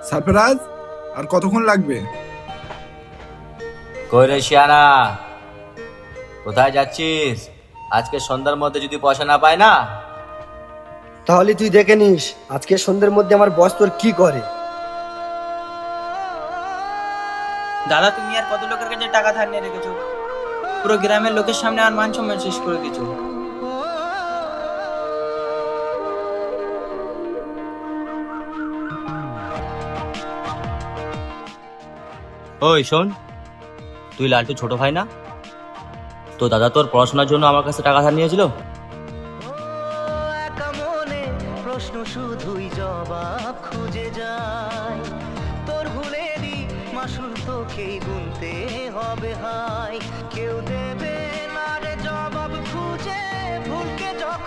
সারফরাজ, আর কতক্ষণ লাগবে? কই রে শিয়ানা, কোথায় যাচ্ছিস? আজকে সন্ধ্যার মধ্যে যদি পয়সা না পাই না। তাহলে তুই দেখে নিস আজকে সন্ধ্যের মধ্যে আমার বস তোর কি করে। দাদা, তুমি আর কত লোকের কাছে টাকা ধার নিয়ে রেখেছো? পুরো গ্রামের লোকের সামনে আর মান সম্মান শেষ করে দিয়েছো। ওই শোন, তুই লালটু ছোট ভাই না? তো দাদা তোর পড়াশোনার জন্য আমার কাছে টাকা ধার নিয়েছিল। একা মনে প্রশ্ন শুধুই জবাব খুঁজে যায়। তোর ভুলেরই মাসুল তোকেই গুনতে হবে হাই। কেউ দেবে না রে জবাব খুঁজে, ভুলকে যখন